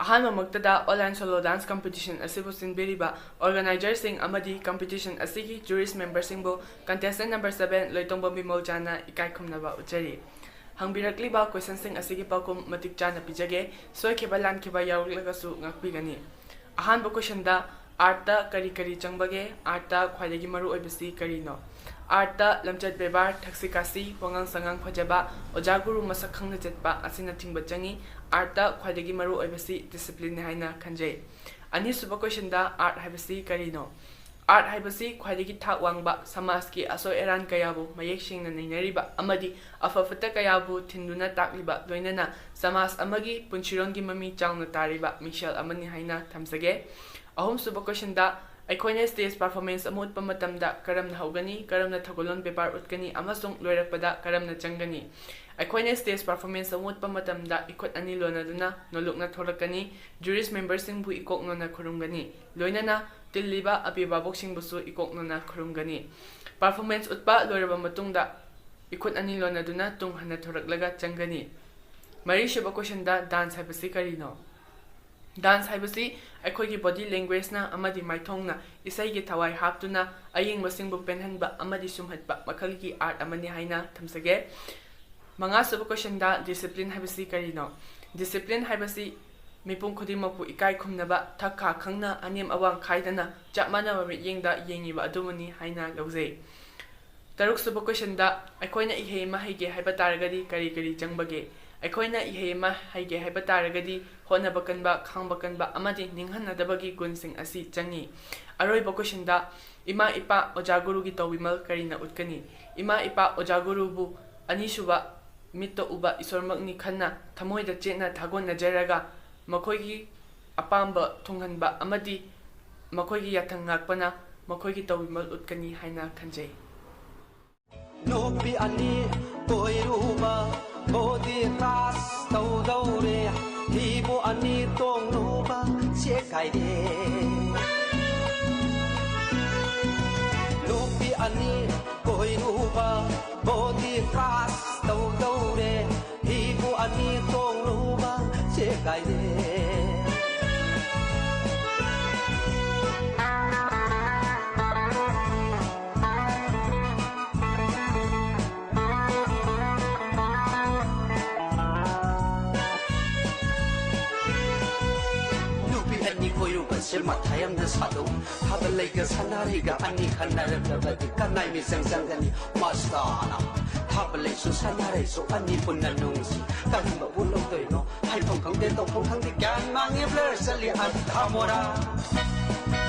अहानमक्तदा online solo dance competition असिबु सिंबिरिबा ऑर्गेनाइजर्सिंग अमदी कंपटीशन असिगी जूरीस मेंबरसिंगबो कंटेस्टेंट नंबर 7 लोइतोंबो बिमोलचाना इकाई खुमनबा उचरी हंबिरक्लिबा क्वेश्चनसिंग असिगी पाकुम मतिक चाना पिजगे सोयखेबा लानखेबा यावलगसु ngakpigani अहानबो क्वेश्चनदा आर्टदा करी करी चंगबगे आर्टदा ख्वाइदगी मरु ओइबसी करीनो आर्टदा लमचत बेबार थक्सी कासी वंगांग संगांग फजबा ओजा गुरु मसक खंगना चतपा असिना थिंगबा चंगी आर्टदा ख्वाइदगी मरु ओइबसी डिसिप्लिन हाइना खंजे अनि सुबा क्वेश्चनदा आर्ट हाइबसी करीनो आर्ट हाइबसी ख्वाइदगी थाक वांगबा समाज की असो एरान कयाबु मयेक सिंगना नैनरिबा अमदी अफफता कयाबु थिंदुना ताकलिबा लोइनना समाज अमगी पुंचिरोंगी ममी चांगना तारिबा मिशेल अमनी हाइना थमसगे अहुम सुबा क्वेश्चनदा अखोइने स्टेज परफॉर्मेंस अमुतपा मतमदा करमना हौगनी करमना थगोलोन पेपर उतकनी अमसुंग लोइरकपदा करमना चंगनी अखोइने स्टेज परफॉर्मेंस अमुतपा मतमदा इखोत अनि लोनदुना नोलुकना थोलकनी जूरीस मेंबरसिंगबु इकोकनोना खुरुंगनी लोइनना तिल्लिबा अपिबा बॉक्सिंगबुसु इकोकनोना खुरुंगनी परफॉर्मेंस उत्पा लोइरबा मतुंगदा इखोत अनि लोनदुना तुंग हना थोरकलगा चंगनी मरीशबा क्वेश्चनदा डांस हाइबसी करीनो डांस हाइबसी अखोइगी बॉडी लैंग्वेज ना अमदी माइथोंगना इसाइगी थवाई हापतुना अयिंगबसिंगबु पेनहनबा अमदी सुमहतबा मखलगी आर्ट अमनी हाइना थमसगे मंगा सुब क्वेश्चनदा डिसिप्लिन हाइबसी करीनो डिसिप्लिन हाइबसी मिपुंग खुदिमकु इकाई खुमनबा थक्खा खंगना अनेम अवांग खाइदना चपमानबा मियेंगदा येंगिबा अदुमनी हाइना लौजै तरुक सुब क्वेश्चनदा अखोइना इहेमा हाइगे हाइबा तारगदी करी करी चंगबगे अखोइना इहेमा हाइगे हाइबा तारगदी होनबा कनबा खांबा कनबा अमदी निंगहनदबगी गुणसिंग असि चंगी अरोइबा क्वेश्चनदा इमा इपा ओजा गुरुगी तौविमल करीना उतकनी इमा इपा ओजा गुरुबु अनिसुबा मित्तो उबा ईश्वरमकनी खन्ना थमोइदा चेतना थागोनजरगा मखोइगी अपाम्बा थुंगहनबा अमदी मखोइगी याथंग ngakpana मखोइगी तौविमल उतकनी हाइना खंजै नोपी अनि कोइरुबा बोदी क्लास तौदौरे हिबो अनि तोंगरुबा चेकाइदे नोपी अनि कोइरुबा बोदी क्लास तौदौरे हिबो अनि तोंगरुबा चेकाइदे Matayam the Sado, have a lake as Hanariga, Anni Hanara, Kanai Sangani, Mastana, Tabale Susanare, so Anni Punanunsi, Kamba Pulo, I don't come to the Gan Mangi Blur, Sally and Kamora.